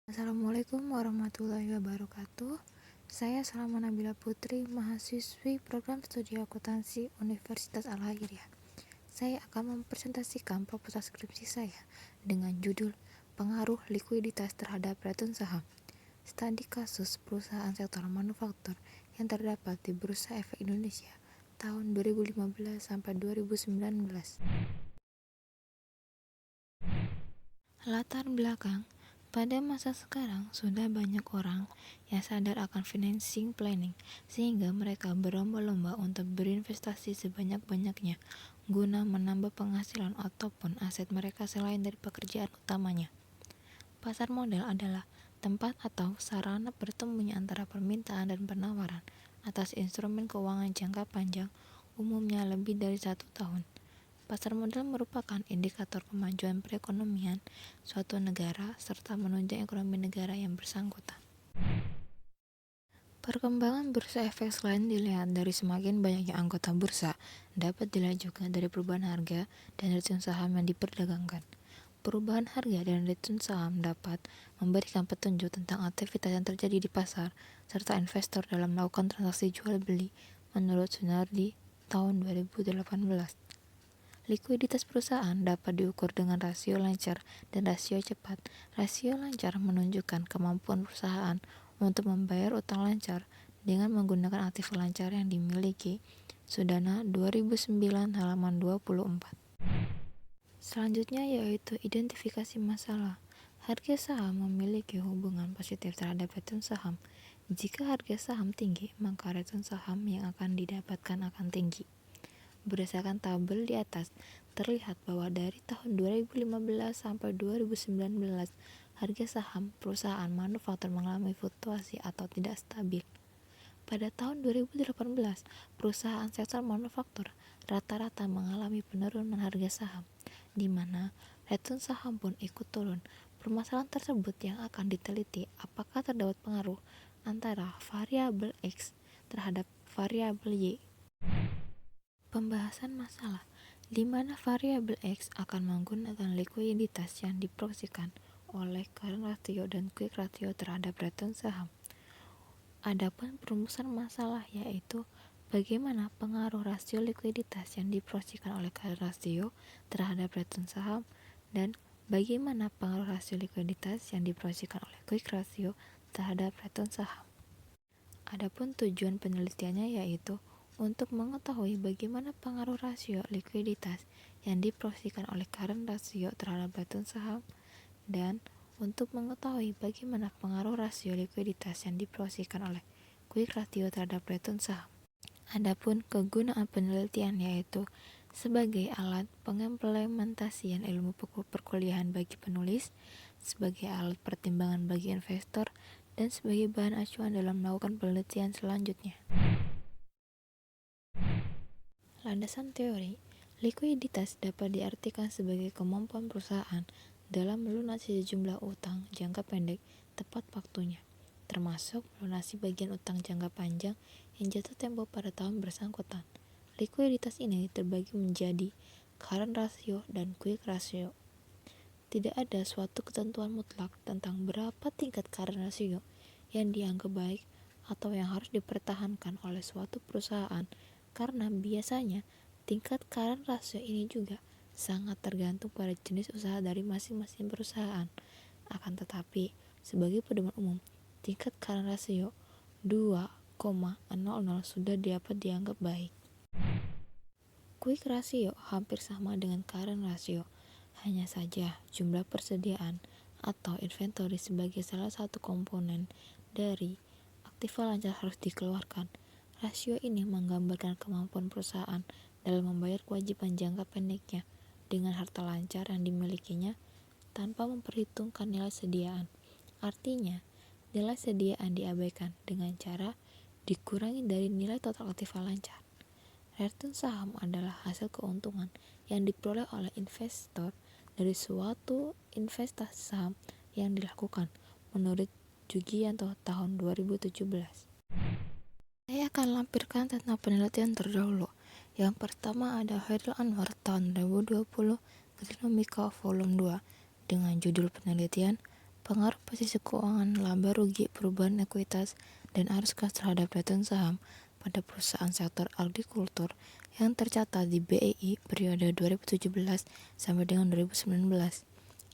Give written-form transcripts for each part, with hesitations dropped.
Assalamualaikum warahmatullahi wabarakatuh. Saya Salma Nabila Putri, mahasiswi program studi akuntansi Universitas Al-Hidayah. Saya akan mempresentasikan proposal skripsi saya dengan judul Pengaruh Likuiditas Terhadap Return Saham. Studi kasus perusahaan sektor manufaktur yang terdapat di Bursa Efek Indonesia tahun 2015 sampai 2019. Latar belakang. Pada masa sekarang, sudah banyak orang yang sadar akan financing planning, sehingga mereka berlomba-lomba untuk berinvestasi sebanyak-banyaknya guna menambah penghasilan ataupun aset mereka selain dari pekerjaan utamanya. Pasar modal adalah tempat atau sarana bertemunya antara permintaan dan penawaran atas instrumen keuangan jangka panjang, umumnya lebih dari 1 tahun. Pasar modal merupakan indikator kemajuan perekonomian suatu negara serta menunjang ekonomi negara yang bersangkutan. Perkembangan bursa efek selain dilihat dari semakin banyaknya anggota bursa, dapat dilihat juga dari perubahan harga dan return saham yang diperdagangkan. Perubahan harga dan return saham dapat memberikan petunjuk tentang aktivitas yang terjadi di pasar serta investor dalam melakukan transaksi jual beli menurut Sunardi tahun 2018. Likuiditas perusahaan dapat diukur dengan rasio lancar dan rasio cepat. Rasio lancar menunjukkan kemampuan perusahaan untuk membayar utang lancar dengan menggunakan aktif lancar yang dimiliki. Sudana 2009 halaman 24. Selanjutnya yaitu identifikasi masalah. Harga saham memiliki hubungan positif terhadap return saham. Jika harga saham tinggi, maka return saham yang akan didapatkan akan tinggi. Berdasarkan tabel di atas, terlihat bahwa dari tahun 2015 sampai 2019, harga saham perusahaan manufaktur mengalami fluktuasi atau tidak stabil. Pada tahun 2018, perusahaan sektor manufaktur rata-rata mengalami penurunan harga saham, di mana return saham pun ikut turun. Permasalahan tersebut yang akan diteliti apakah terdapat pengaruh antara variabel X terhadap variabel Y. Pembahasan masalah, di mana variabel X akan menggunakan likuiditas yang diproyeksikan oleh current ratio dan quick ratio terhadap return saham. Adapun perumusan masalah yaitu bagaimana pengaruh rasio likuiditas yang diproyeksikan oleh current ratio terhadap return saham dan bagaimana pengaruh rasio likuiditas yang diproyeksikan oleh quick ratio terhadap return saham. Adapun tujuan penelitiannya yaitu untuk mengetahui bagaimana pengaruh rasio likuiditas yang diproyeksikan oleh current ratio terhadap return saham dan untuk mengetahui bagaimana pengaruh rasio likuiditas yang diproyeksikan oleh quick ratio terhadap return saham. Adapun kegunaan penelitian yaitu sebagai alat pengimplementasian ilmu perkuliahan bagi penulis, sebagai alat pertimbangan bagi investor, dan sebagai bahan acuan dalam melakukan penelitian selanjutnya. Landasan teori, likuiditas dapat diartikan sebagai kemampuan perusahaan dalam melunasi sejumlah utang jangka pendek tepat waktunya, termasuk melunasi bagian utang jangka panjang yang jatuh tempo pada tahun bersangkutan. Likuiditas ini terbagi menjadi current ratio dan quick ratio. Tidak ada suatu ketentuan mutlak tentang berapa tingkat current ratio yang dianggap baik atau yang harus dipertahankan oleh suatu perusahaan, karena biasanya tingkat current ratio ini juga sangat tergantung pada jenis usaha dari masing-masing perusahaan. Akan tetapi, sebagai pedoman umum, tingkat current ratio 2,00 sudah dapat dianggap baik. Quick ratio hampir sama dengan current ratio, hanya saja jumlah persediaan atau inventory sebagai salah satu komponen dari aktiva lancar harus dikeluarkan. Rasio ini menggambarkan kemampuan perusahaan dalam membayar kewajiban jangka pendeknya dengan harta lancar yang dimilikinya tanpa memperhitungkan nilai sediaan. Artinya, nilai sediaan diabaikan dengan cara dikurangi dari nilai total aktiva lancar. Return saham adalah hasil keuntungan yang diperoleh oleh investor dari suatu investasi saham yang dilakukan menurut Jugianto tahun 2017. Saya akan lampirkan tentang penelitian terdahulu. Yang pertama ada Hairil Anwar tahun 2020, Klinomika volume 2 dengan judul penelitian pengaruh posisi keuangan, laba rugi, perubahan ekuitas, dan arus kas terhadap return saham pada perusahaan sektor agrikultur yang tercatat di BEI periode 2017 sampai dengan 2019.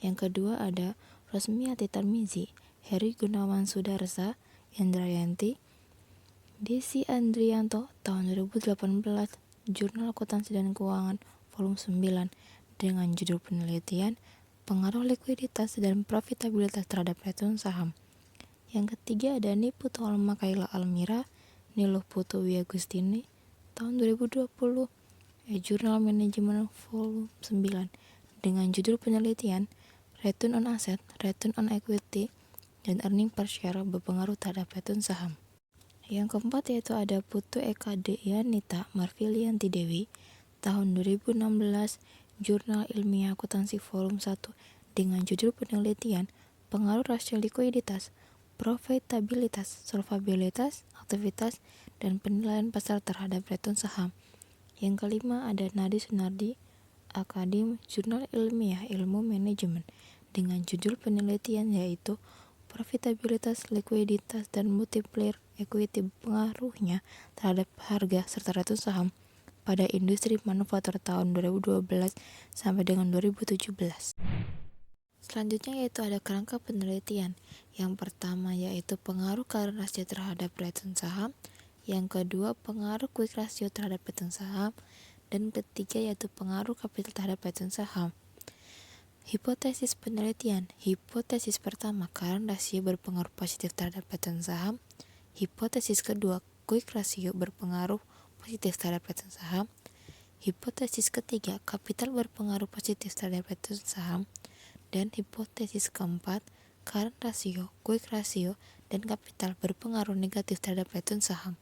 Yang kedua ada Rosmiati Tarmizi, Heri Gunawan Sudarsa, Indra Yanti, Desi Andrianto tahun 2018, Jurnal Akuntansi dan Keuangan volume 9 dengan judul penelitian Pengaruh Likuiditas dan Profitabilitas terhadap Return Saham. Yang ketiga ada Niputu Almakaila Almira, Niluh Putu Wiagustini tahun 2020, Jurnal Manajemen volume 9 dengan judul penelitian Return on Asset, Return on Equity, dan Earning per Share berpengaruh terhadap return saham. Yang keempat yaitu ada Putu Eka Deyanita Marfilianti Dewi tahun 2016, Jurnal Ilmiah Akuntansi volume 1 dengan judul penelitian Pengaruh Rasio Likuiditas, Profitabilitas, Solvabilitas, Aktivitas, dan Penilaian Pasar terhadap return saham. Yang kelima ada Nadi Sunardi, Akadim Jurnal Ilmiah Ilmu Manajemen dengan judul penelitian yaitu Profitabilitas, Likuiditas, dan Multiplier Equity pengaruhnya terhadap harga serta return saham pada industri manufaktur tahun 2012 sampai dengan 2017. Selanjutnya yaitu ada kerangka penelitian. Yang pertama yaitu pengaruh current ratio terhadap return saham, yang kedua pengaruh quick ratio terhadap return saham, dan ketiga yaitu pengaruh kapital terhadap return saham. Hipotesis penelitian. Hipotesis pertama, current ratio berpengaruh positif terhadap return saham. Hipotesis kedua, quick ratio berpengaruh positif terhadap return saham. Hipotesis ketiga, kapital berpengaruh positif terhadap return saham. Dan hipotesis keempat, current ratio, quick ratio, dan kapital berpengaruh negatif terhadap return saham.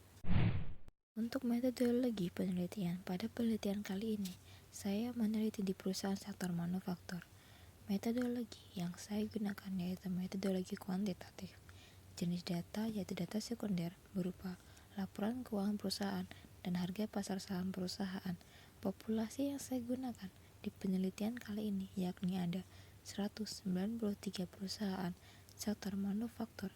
Untuk metodologi penelitian, pada penelitian kali ini, saya meneliti di perusahaan sektor manufaktur. Metodologi yang saya gunakan yaitu metodologi kuantitatif. Jenis data yaitu data sekunder berupa laporan keuangan perusahaan dan harga pasar saham perusahaan. Populasi yang saya gunakan di penelitian kali ini yakni ada 193 perusahaan sektor manufaktur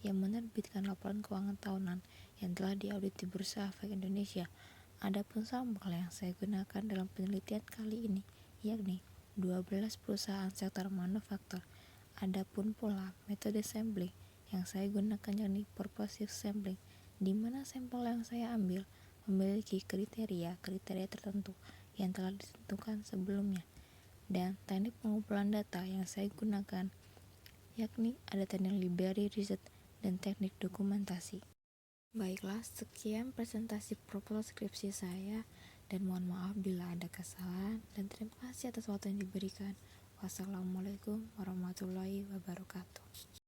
yang menerbitkan laporan keuangan tahunan yang telah diaudit di Bursa Efek Indonesia. Adapun sampel yang saya gunakan dalam penelitian kali ini yakni 12 perusahaan sektor manufaktur. Adapun pula metode sampling yang saya gunakan yakni purposive sampling, di mana sampel yang saya ambil memiliki kriteria tertentu yang telah ditentukan sebelumnya. Dan teknik pengumpulan data yang saya gunakan yakni ada teknik library research dan teknik dokumentasi. Baiklah, sekian presentasi proposal skripsi saya, dan mohon maaf bila ada kesalahan, dan terima kasih atas waktu yang diberikan. Wassalamualaikum warahmatullahi wabarakatuh.